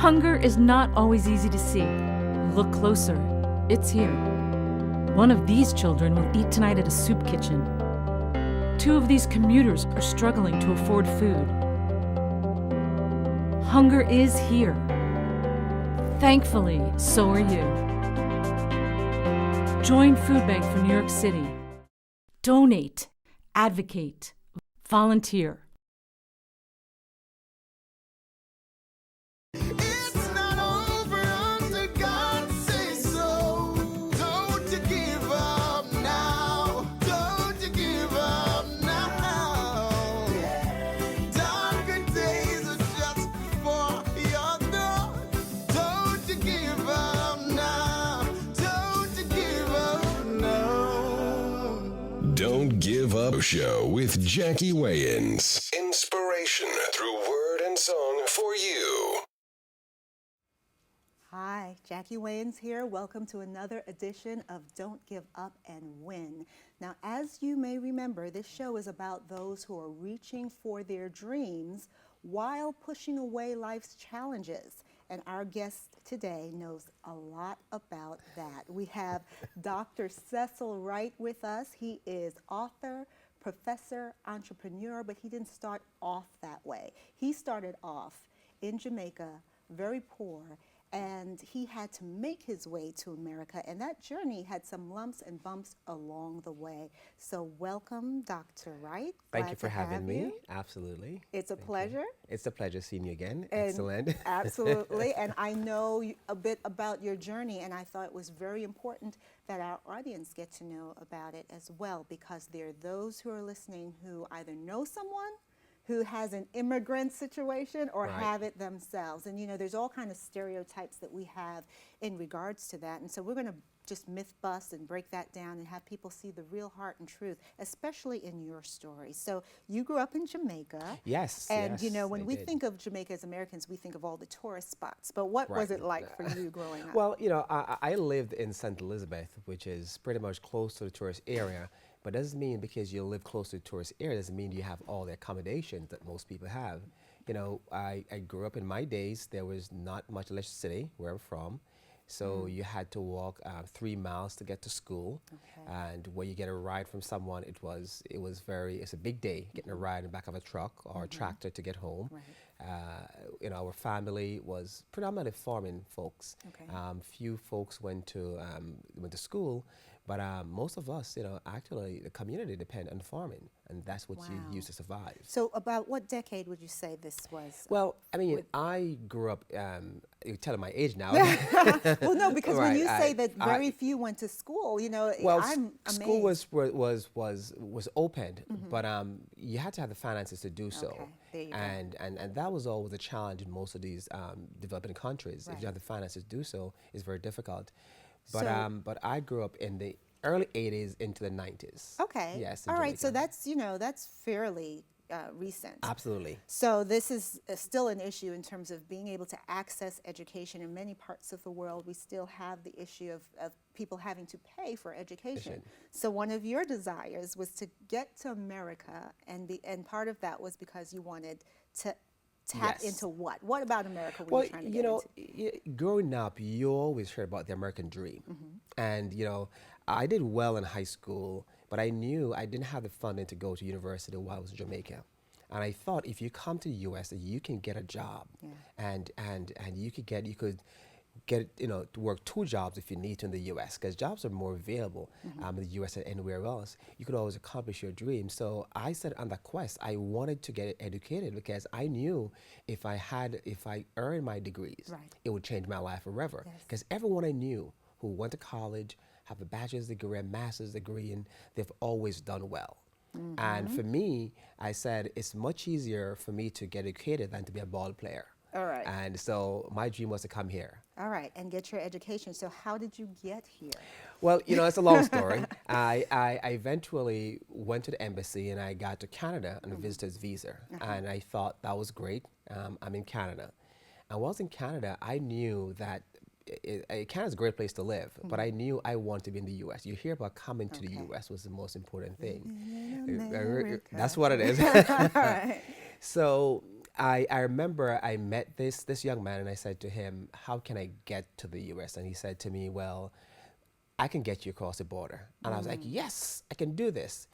Hunger is not always easy to see. Look closer. It's here. One of these children will eat tonight at a soup kitchen. Two of these commuters are struggling to afford food. Hunger is here. Thankfully, so are you. Join Food Bank for New York City. Donate, advocate, volunteer. It's not over until God says so. Don't you give up now. Don't you give up now. Darker days are just for your thought. Don't you give up now. Don't you give up now. Don't Give Up Show with Jacquie Wayans. Inspiration through word and song for you. Hi, Jacquie Wayans here. Welcome to another edition of Don't Give Up and Win. Now, as you may remember, this show is about those who are reaching for their dreams while pushing away life's challenges. And our guest today knows a lot about that. We have Dr. Cecil Wright with us. He is author, professor, entrepreneur, but he didn't start off that way. He started off in Jamaica, very poor, and he had to make his way to America, and that journey had some lumps and bumps along the way. So welcome, Dr. Wright. Thank Glad you for to have having me. you. Absolutely. It's a Thank you. pleasure. It's a pleasure seeing you again. And Excellent. Absolutely. And I know a bit about your journey, and I thought it was very important that our audience get to know about it as well, because there are those who are listening who either know someone who has an immigrant situation or Right. have it themselves. And you know, there's all kind of stereotypes that we have in regards to that. And so we're going to just myth bust and break that down and have people see the real heart and truth, especially in your story. So you grew up in Jamaica. Yes. And you know, when I we did. think of Jamaica as Americans, we think of all the tourist spots. But what was Right. it like for you growing up? Well, you know, I lived in St. Elizabeth, which is pretty much close to the tourist area. But doesn't mean because you live close to the tourist area doesn't mean you have all the accommodations that most people have. You know, I grew up in my days, there was not much electricity where I'm from. So you had to walk 3 miles to get to school. Okay. And when you get a ride from someone, it's a big day getting a ride in the back of a truck or a tractor to get home. Right. You know, our family was predominantly farming folks. Okay. Few folks went to school, but most of us, you know, actually the community depend on farming, and that's what you Wow. use to survive. So about what decade would you say this was? Well, I mean, I grew up. You're telling my age now. Well, no, because when Right, you say that very few went to school, you know, Well, I'm school amazed. was opened, but you had to have the finances to do so. Okay, there you go. And that was always a challenge in most of these developing countries. If Right. you have the finances to do so, it's very difficult. But So- but I grew up in the early 80s into the 90s. Okay. Yes. in All right. So Jamaica. that's, you know, that's fairly recent. Absolutely. So this is still an issue in terms of being able to access education. In many parts of the world, we still have the issue of people having to pay for education. So one of your desires was to get to America, and part of that was because you wanted to tap Yes. into what? What about America were Well, you trying to you get know, into? growing up, you always heard about the American dream. And, you know, I did well in high school, but I knew I didn't have the funding to go to university while I was in Jamaica. And I thought if you come to the U.S., that you can get a job, Yeah. and you could get you know, to work 2 jobs if you need to in the U.S. because jobs are more available in the U.S. than anywhere else. You could always accomplish your dream. So I set on that quest. I wanted to get educated because I knew if I earned my degrees, Right. it would change my life forever. Yes. Because everyone I knew who went to college, have a bachelor's degree, a master's degree, and they've always done well. And for me, I said it's much easier for me to get educated than to be a ball player. All right. And so my dream was to come here. All right, and get your education. So how did you get here? Well, you know, it's a long story. I eventually went to the embassy and I got to Canada on a visitor's visa. And I thought that was great. I'm in Canada. And while I was in Canada, I knew that Canada's a great place to live, but I knew I wanted to be in the U.S. You hear about coming to the U.S. was the most important thing. That's what it is. All right. So I remember I met this young man and I said to him, how can I get to the US? And he said to me, well, I can get you across the border. And I was like, yes, I can do this.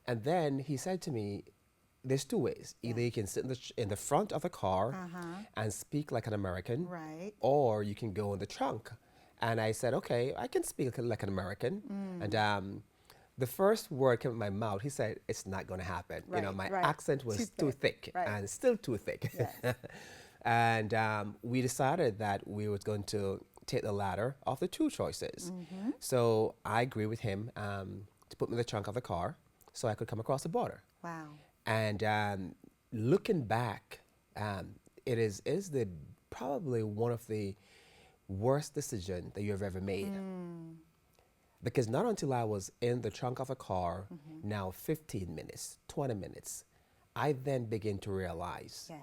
And then he said to me, there's two ways. Either you can sit in the front of a car and speak like an American, Right. or you can go in the trunk. And I said, okay, I can speak like an American. And the first word came out of my mouth, he said, it's not going to happen. You know, my Right. accent was too thick Right. and still too thick. Yes. And we decided that we were going to take the latter of the two choices. So I agreed with him to put me in the trunk of the car so I could come across the border. Wow. And looking back, it is the probably one of the worst decisions that you have ever made. Because not until I was in the trunk of a car, now 15 minutes, 20 minutes, I then begin to realize Yes.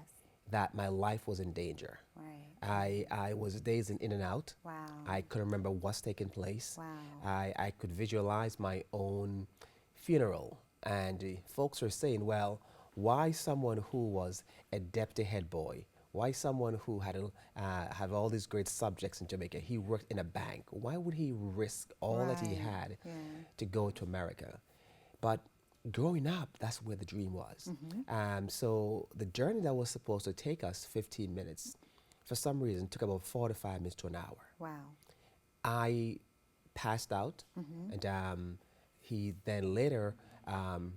that my life was in danger. Right. I was dazing in and out. Wow. I could remember what's taking place. Wow. I could visualize my own funeral. And folks were saying, well, why someone who was a deputy head boy, why someone who had have all these great subjects in Jamaica, he worked in a bank, why would he risk all that he Right. had Yeah. to go to America? But growing up, that's where the dream was. So the journey that was supposed to take us 15 minutes, for some reason, took about 45 minutes to an hour. Wow. I passed out, and he then later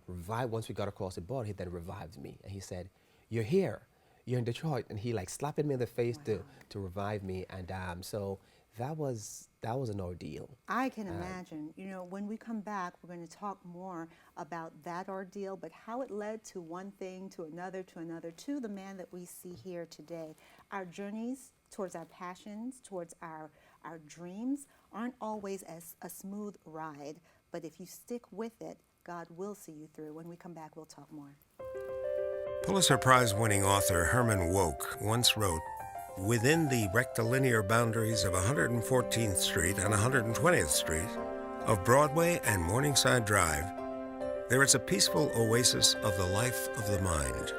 revived. Once we got across the border, he then revived me, and he said, "You're here, you're in Detroit," and he like slapped me in the face to revive me, and so that was an ordeal. I can imagine. You know, when we come back, we're going to talk more about that ordeal, but how it led to one thing, to another, to the man that we see here today. Our journeys towards our passions, towards our dreams, aren't always as a smooth ride, but if you stick with it, God will see you through. When we come back, we'll talk more. Pulitzer Prize-winning author Herman Wouk once wrote, "Within the rectilinear boundaries of 114th Street and 120th Street, of Broadway and Morningside Drive, there is a peaceful oasis of the life of the mind,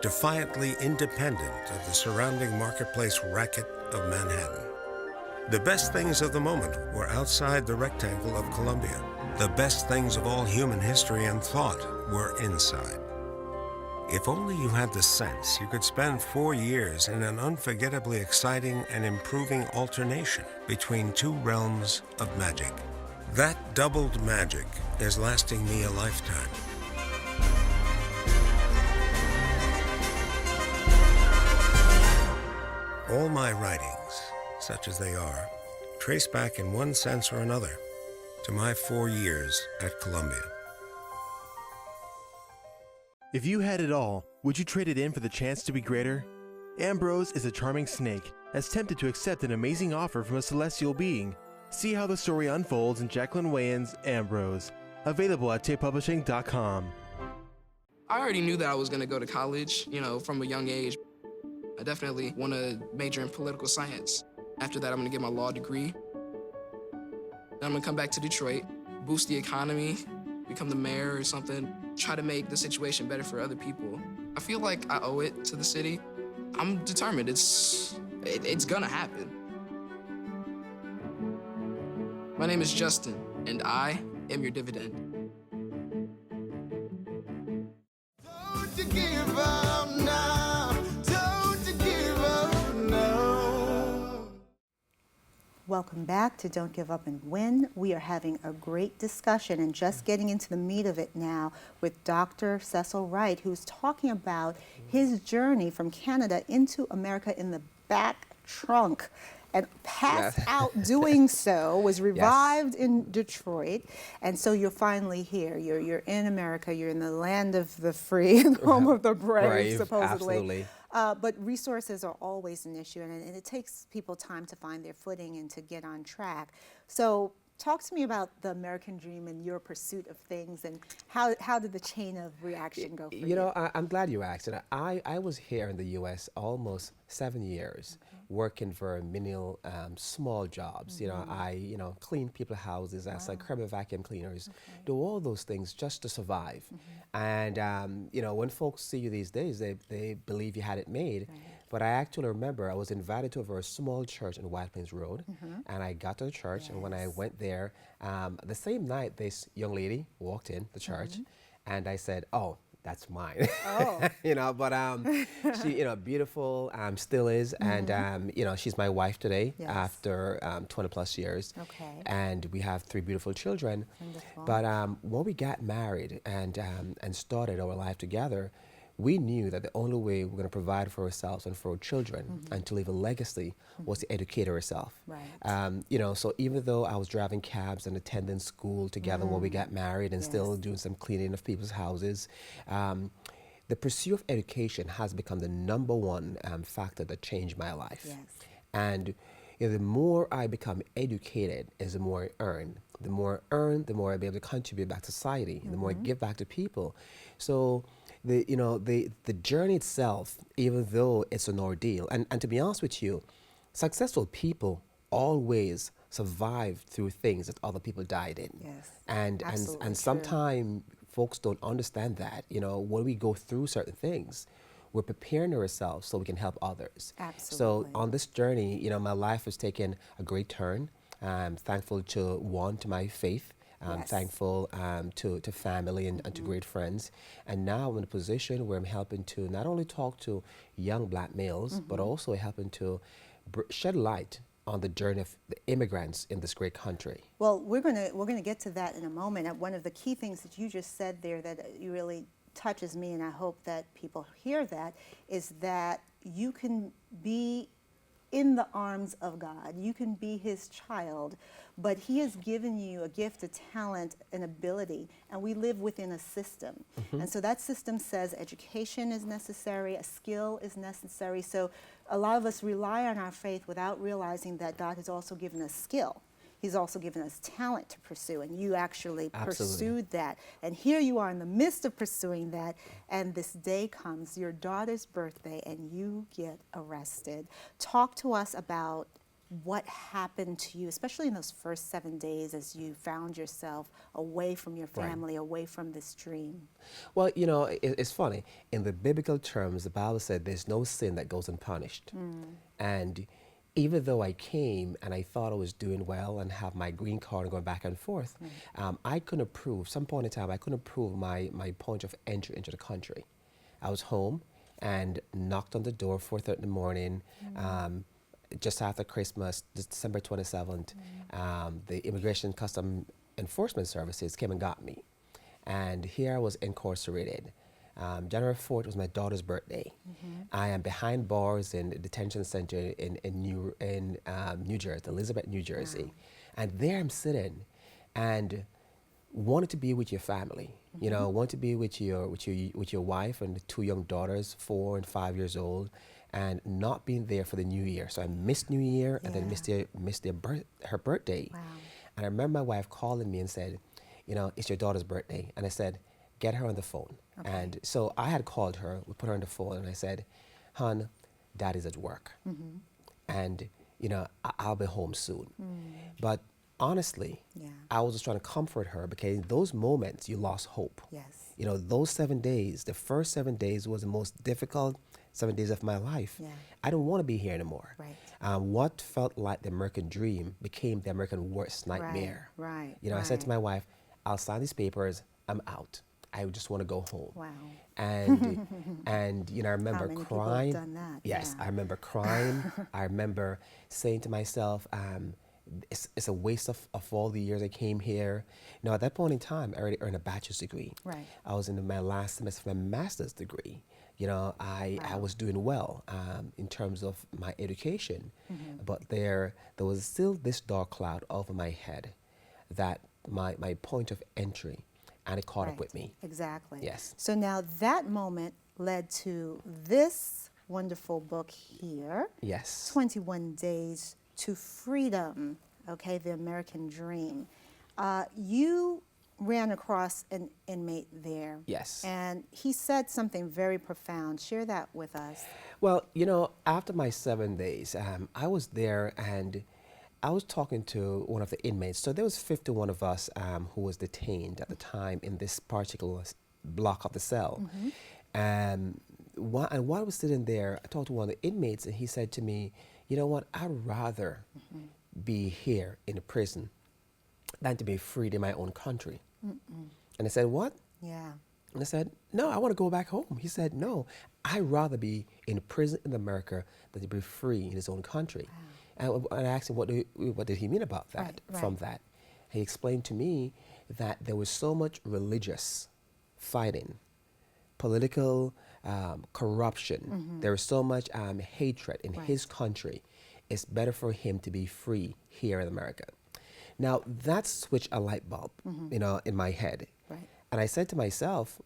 defiantly independent of the surrounding marketplace racket of Manhattan. The best things of the moment were outside the rectangle of Columbia. The best things of all human history and thought were inside. If only you had the sense, you could spend 4 years in an unforgettably exciting and improving alternation between two realms of magic. That doubled magic is lasting me a lifetime." All my writings, such as they are, trace back in one sense or another to my 4 years at Columbia. If you had it all, would you trade it in for the chance to be greater? Ambrose is a charming snake that's tempted to accept an amazing offer from a celestial being. See how the story unfolds in Jacqueline Wayans' Ambrose, available at tapepublishing.com. I already knew that I was going to go to college, from a young age. I definitely want to major in political science. After that, I'm going to get my law degree. Then I'm going to come back to Detroit, boost the economy, become the mayor or something, try to make the situation better for other people. I feel like I owe it to the city. I'm determined. It's going to happen. My name is Justin, and I am your dividend. Don't you give up now. Don't you give up now. Welcome back to Don't Give Up and Win. We are having a great discussion and just getting into the meat of it now with Dr. Cecil Wright, who's talking about his journey from Canada into America in the back trunk and passed out doing so, was revived in Detroit, and so you're finally here. You're in America. You're in the land of the free, the home of the brave, supposedly. Absolutely. But resources are always an issue, and it takes people time to find their footing and to get on track. So talk to me about the American dream and your pursuit of things, and how did the chain of reaction go for you? I'm glad you asked. And I was here in the U.S. almost 7 years. working for menial, small jobs. You know, I clean people's houses as like curb and vacuum cleaners, do all those things just to survive. And when folks see you these days, they believe you had it made. But I actually remember I was invited to a very small church in White Plains Road, and I got to the church, and when I went there, the same night this young lady walked in the church, and I said, "Oh, that's mine." Oh. But she, beautiful, still is, and she's my wife today after 20 plus years. Okay. And we have 3 beautiful children. Wonderful. But when we got married and started our life together, we knew that the only way we're going to provide for ourselves and for our children and to leave a legacy was to educate ourselves. Right. So even though I was driving cabs and attending school together when we got married and still doing some cleaning of people's houses, the pursuit of education has become the #1 factor that changed my life. Yes. And the more I become educated is the more I earn. The more I earn, the more I be able to contribute back to society, the more I give back to people. So the journey itself, even though it's an ordeal, and to be honest with you, successful people always survive through things that other people died in. Yes, And absolutely true. sometimes folks don't understand that. When we go through certain things, we're preparing ourselves so we can help others. Absolutely. So on this journey, my life has taken a great turn. I'm thankful to my faith. I'm Yes. thankful to family and to great friends. And now I'm in a position where I'm helping to not only talk to young black males, but also helping to shed light on the journey of the immigrants in this great country. Well, we're gonna get to that in a moment. One of the key things that you just said there that you really touches me, and I hope that people hear that, is that you can be in the arms of God. You can be His child, but He has given you a gift, a talent, an ability, and we live within a system. And so that system says education is necessary, a skill is necessary. So a lot of us rely on our faith without realizing that God has also given us skill. He's also given us talent to pursue, and you actually pursued that. And here you are in the midst of pursuing that, and this day comes, your daughter's birthday, and you get arrested. Talk to us about what happened to you, especially in those first 7 days as you found yourself away from your family, away from this dream. Well, it's funny. In the biblical terms, the Bible said there's no sin that goes unpunished. And even though I came and I thought I was doing well and have my green card and going back and forth, I couldn't prove, some point in time, I couldn't prove my point of entry into the country. I was home and knocked on the door 4:30 in the morning, just after Christmas, December 27th, the Immigration Custom Enforcement Services came and got me. And here I was incarcerated. January 4th was my daughter's birthday. I am behind bars in the detention center in New Jersey, Elizabeth, New Jersey. And there I'm sitting and wanted to be with your family. Want to be with your wife and the 2 young daughters, 4 and 5 years old, and not being there for the New Year. So I missed New Year and then missed her birthday. Wow. And I remember my wife calling me and said, it's your daughter's birthday. And I said, get her on the phone. Okay. And so I had called her, we put her on the phone, and I said, hon, Daddy's at work. And, I'll be home soon. But honestly, I was just trying to comfort her because in those moments, you lost hope. Yes. Those 7 days, the first 7 days was the most difficult 7 days of my life. Yeah. I don't want to be here anymore. Right. What felt like the American dream became the American worst nightmare. Right. I said to my wife, I'll sign these papers, I'm out. I just want to go home. Wow. And I remember How many people have crying. done that? Yes, Yeah. I remember crying. I remember saying to myself, it's a waste of all the years I came here. At that point in time, I already earned a bachelor's degree. Right. I was in my last semester of my master's degree. I was doing well in terms of my education, but there was still this dark cloud over my head that my point of entry, and it caught up with me. Exactly. Yes. So now that moment led to this wonderful book here, Yes. 21 Days to Freedom, okay, the American Dream. You ran across an inmate there. Yes. And he said something very profound. Share that with us. Well, after my 7 days, I was there and I was talking to one of the inmates. So there was 51 of us who was detained at the time in this particular block of the cell. And while I was sitting there, I talked to one of the inmates and he said to me, you know what, I'd rather be here in the prison than to be freed in my own country. And I said, what? Yeah. And I said, no, I want to go back home. He said, no, I'd rather be in prison in America than to be free in his own country. And I asked him, what did he mean about that, from that? He explained to me that there was so much religious fighting, political corruption. There was so much hatred in his country. It's better for him to be free here in America. Now, that switched a light bulb, in my head. Right. And I said to myself,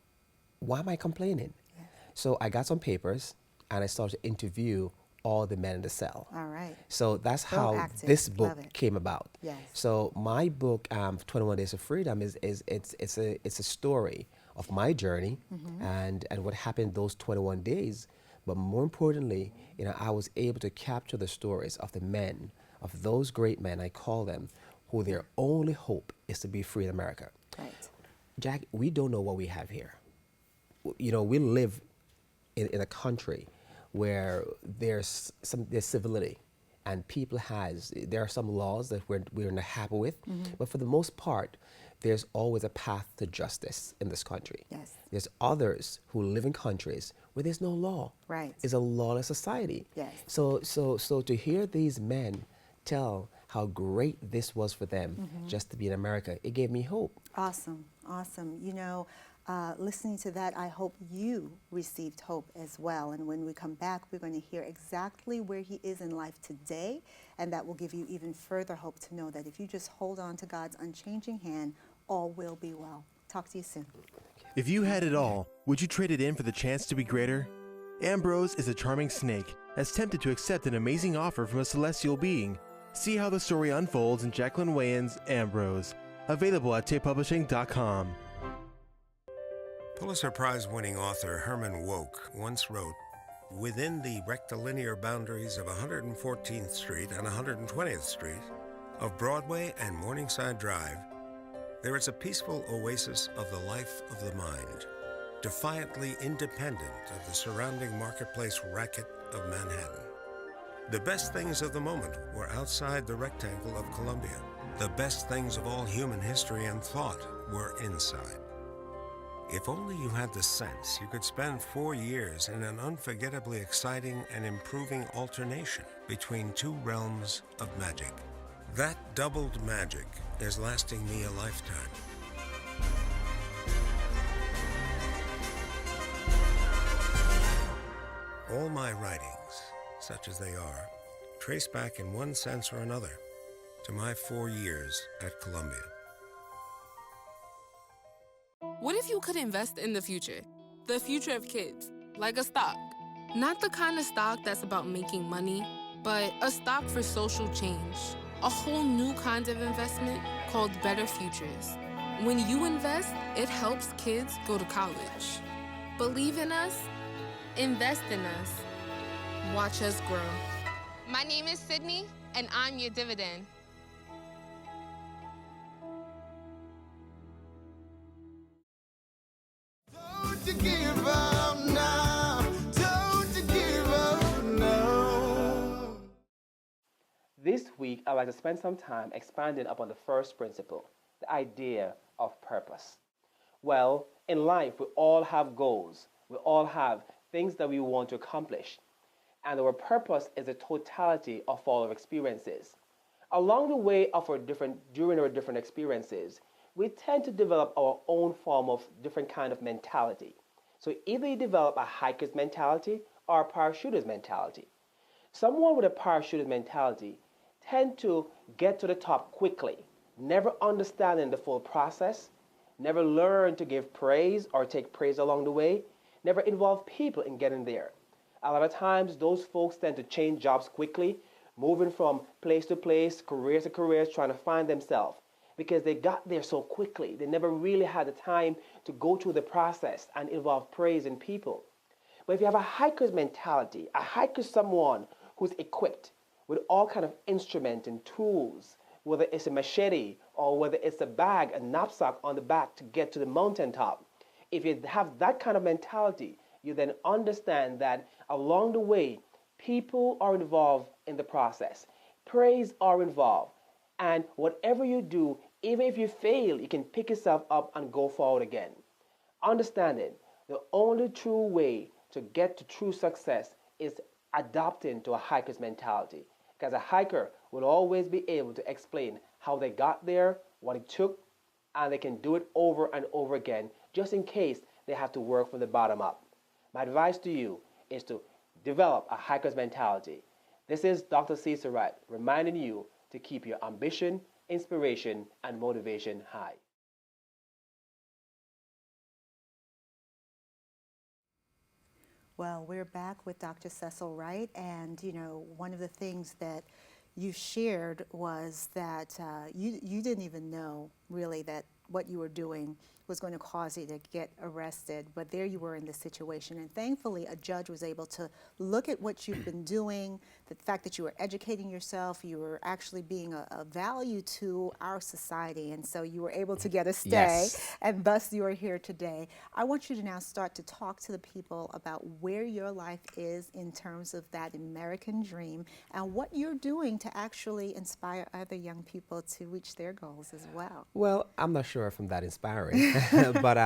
why am I complaining? Yeah. So I got some papers and I started to interview all the men in the cell. All right. So that's how Proactive. this book Love it. came about. Yes. So my book, 21 Days of Freedom, it's a story of my journey and what happened those 21 days. But more importantly, I was able to capture the stories of the men, of those great men, I call them, who their only hope is to be free in America. Right. Jack, we don't know what we have here. We live in a country where there's civility and there are some laws that we're not happy with, but for the most part, there's always a path to justice in this country. Yes. There's others who live in countries where there's no law. Right. It's a lawless society. Yes. So to hear these men tell how great this was for them just to be in America, it gave me hope. Awesome, awesome. Listening to that, I hope you received hope as well. And when we come back, we're going to hear exactly where he is in life today, and that will give you even further hope to know that if you just hold on to God's unchanging hand, all will be well. Talk to you soon. If you had it all, would you trade it in for the chance to be greater? Ambrose is a charming snake, as tempted to accept an amazing offer from a celestial being. See how the story unfolds in Jacquie Wayans' Ambrose, available at tapepublishing.com. Pulitzer Prize-winning author Herman Wouk once wrote, "Within the rectilinear boundaries of 114th Street and 120th Street, of Broadway and Morningside Drive, there is a peaceful oasis of the life of the mind, defiantly independent of the surrounding marketplace racket of Manhattan. The best things of the moment were outside the rectangle of Columbia. The best things of all human history and thought were inside. If only you had the sense, you could spend 4 years in an unforgettably exciting and improving alternation between two realms of magic. That doubled magic is lasting me a lifetime." All my writings, such as they are, trace back in one sense or another to my 4 years at Columbia. What if you could invest in the future of kids, like a stock? Not the kind of stock that's about making money, but a stock for social change. A whole new kind of investment called Better Futures. When you invest, it helps kids go to college. Believe in us, invest in us, watch us grow. My name is Sydney, and I'm your dividend. Don't you give up now. Don't you give up now. This week, I'd like to spend some time expanding upon the first principle, the idea of purpose. Well, in life, we all have goals. We all have things that we want to accomplish. And our purpose is the totality of all our experiences. Along the way during our different experiences, we tend to develop our own form of different kind of mentality. So either you develop a hiker's mentality or a parachuter's mentality. Someone with a parachuter's mentality tend to get to the top quickly, never understanding the full process, never learn to give praise or take praise along the way, never involve people in getting there. A lot of times, those folks tend to change jobs quickly, moving from place to place, careers to careers, trying to find themselves. because they got there so quickly. They never really had the time to go through the process and involve praising people. But if you have a hiker's mentality, a hiker is someone who's equipped with all kind of instruments and tools, whether it's a machete or whether it's a bag, a knapsack on the back to get to the mountaintop. If you have that kind of mentality, you then understand that along the way, people are involved in the process. Praise are involved. And whatever you do, even if you fail, you can pick yourself up and go forward again. Understanding the only true way to get to true success is adapting to a hiker's mentality. Because a hiker will always be able to explain how they got there, what it took, and they can do it over and over again, just in case they have to work from the bottom up. My advice to you is to develop a hiker's mentality. This is Dr. Cecil Wright reminding you to keep your ambition, inspiration, and motivation high. Well, we're back with Dr. Cecil Wright, and one of the things that you shared was that you didn't even know really that what you were doing was going to cause you to get arrested, but there you were in this situation, and thankfully a judge was able to look at what you've been doing, the fact that you were educating yourself, you were actually being a value to our society, and so you were able to get a stay, Yes. and thus you are here today. I want you to now start to talk to the people about where your life is in terms of that American dream and what you're doing to actually inspire other young people to reach their goals as well. Well, I'm not sure if I'm that inspiring, but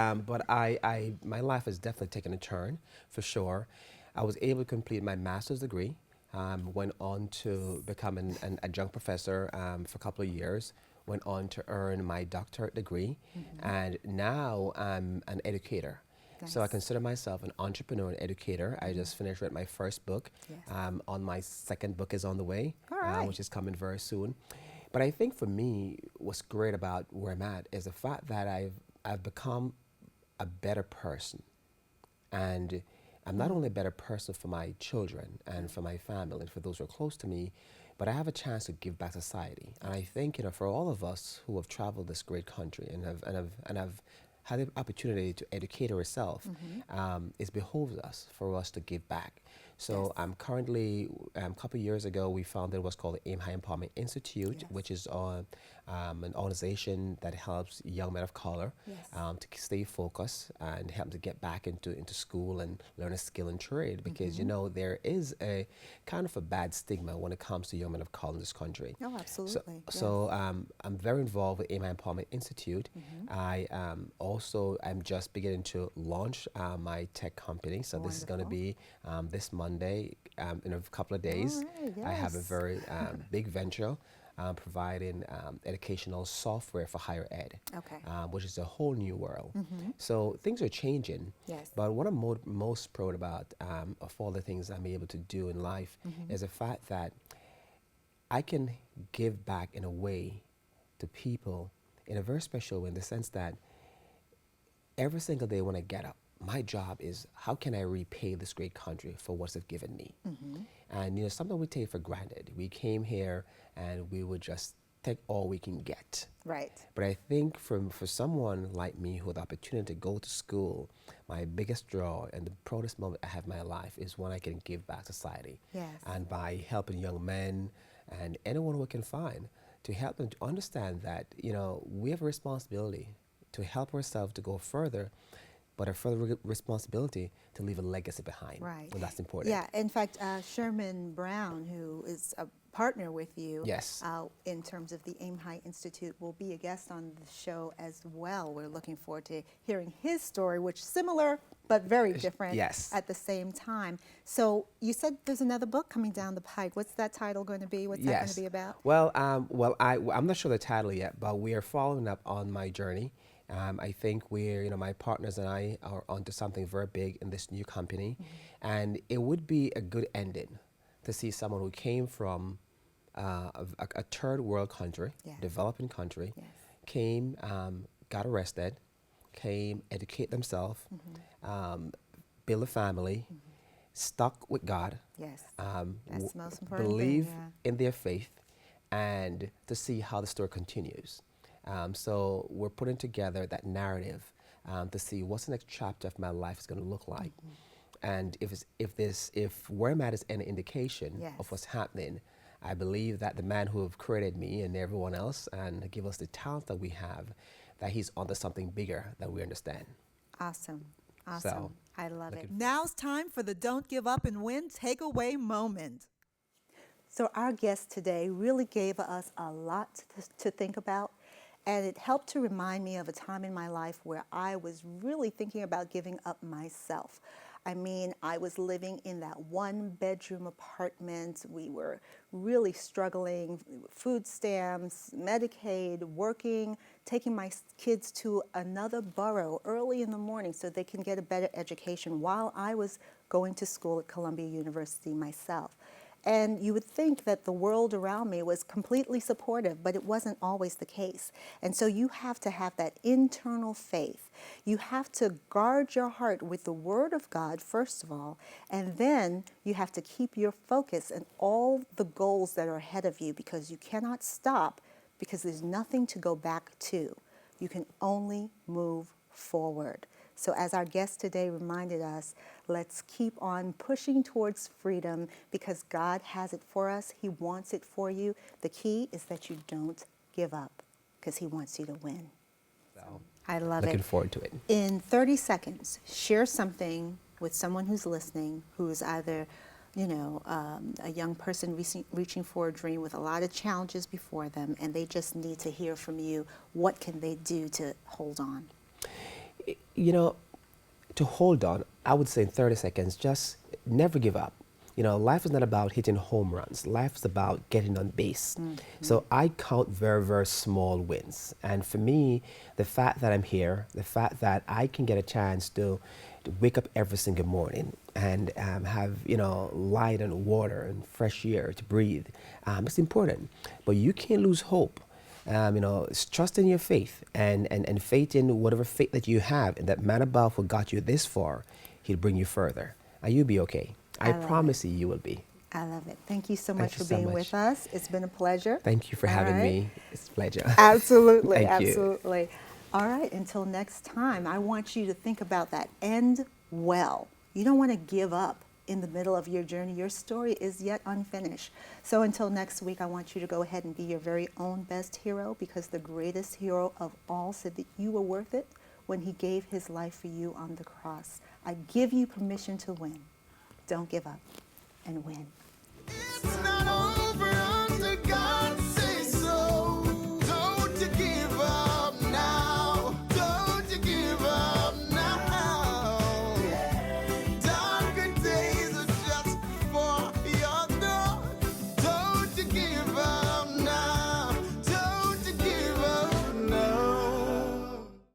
my life has definitely taken a turn, for sure. I was able to complete my master's degree, went on to become an adjunct professor for a couple of years, went on to earn my doctorate degree, and now I'm an educator. So I consider myself an entrepreneur and educator. I just finished with my first book. On my second book is on the way, which is coming very soon. But I think for me, what's great about where I'm at is the fact that I've become a better person. And I'm not only a better person for my children and for my family and for those who are close to me, but I have a chance to give back to society. And I think, for all of us who have traveled this great country and have had the opportunity to educate ourselves, it behoves us for us to give back. So I'm currently, a couple of years ago, we founded what's called the Aim High Empowerment Institute, which is an organization that helps young men of color to stay focused and help them to get back into school and learn a skill and trade, because there is a kind of a bad stigma when it comes to young men of color in this country. Oh, absolutely. So I'm very involved with Aim High Empowerment Institute. I'm just beginning to launch my tech company. So this is going to be this Monday in a couple of days. I have a very big venture providing educational software for higher ed, which is a whole new world. So things are changing. But what I'm most proud about of all the things I'm able to do in life is the fact that I can give back in a way to people in a very special way, in the sense that every single day when I get up, my job is how can I repay this great country for what it's given me? And something we take for granted. We came here and we would just take all we can get. Right. But I think for someone like me who had the opportunity to go to school, my biggest draw and the proudest moment I have in my life is when I can give back to society. And by helping young men and anyone who I can find, to help them to understand that, we have a responsibility to help ourselves to go further, but a further responsibility to leave a legacy behind. Right. And that's important. Yeah, in fact, Sherman Brown, who is a partner with you in terms of the Aim High Institute, will be a guest on the show as well. We're looking forward to hearing his story, which is similar but very different at the same time. So you said there's another book coming down the pike. What's that title going to be? What's that going to be about? Well, I'm not sure the title yet, but we are following up on my journey. I think my partners and I are onto something very big in this new company, and it would be a good ending to see someone who came from a third world country, developing country, came, got arrested, came, educate themselves, build a family, stuck with God, that's the most important believe thing, in their faith, and to see how the story continues. So we're putting together that narrative to see what's the next chapter of my life is going to look like. And if where I'm at is any indication of what's happening, I believe that the man who have created me and everyone else and give us the talent that we have, that he's onto something bigger that we understand. Awesome. Awesome. So, I love it. Now's time for the Don't Give Up and Win takeaway moment. So our guest today really gave us a lot to think about, and it helped to remind me of a time in my life where I was really thinking about giving up myself. I mean, I was living in that one-bedroom apartment. We were really struggling, food stamps, Medicaid, working, taking my kids to another borough early in the morning so they can get a better education while I was going to school at Columbia University myself. And you would think that the world around me was completely supportive, but it wasn't always the case. And so you have to have that internal faith. You have to guard your heart with the Word of God, first of all, and then you have to keep your focus on all the goals that are ahead of you, because you cannot stop, because there's nothing to go back to. You can only move forward. So as our guest today reminded us, let's keep on pushing towards freedom, because God has it for us. He wants it for you. The key is that you don't give up, because He wants you to win. So, I love it. looking forward to it. In 30 seconds, share something with someone who's listening, who's either, a young person reaching for a dream with a lot of challenges before them, and they just need to hear from you. What can they do to hold on? To hold on, I would say in 30 seconds, just never give up. Life is not about hitting home runs. Life is about getting on base. So I count very, very small wins. And for me, the fact that I'm here, the fact that I can get a chance to wake up every single morning and have, light and water and fresh air to breathe, it's important. But you can't lose hope. Trust in your faith and faith in whatever faith that you have, and that man above who got you this far, He'll bring you further. And you'll be okay. I promise you will be. I love it. Thank you so much for being with us. It's been a pleasure. Thank you for having me. It's a pleasure. Absolutely. Thank you. Absolutely. All right. Until next time, I want you to think about that. End well. You don't want to give up in the middle of your journey. Your story is yet unfinished. So until next week, I want you to go ahead and be your very own best hero, because the greatest hero of all said that you were worth it when He gave His life for you on the cross. I give you permission to win. Don't give up, and win. It's not over until God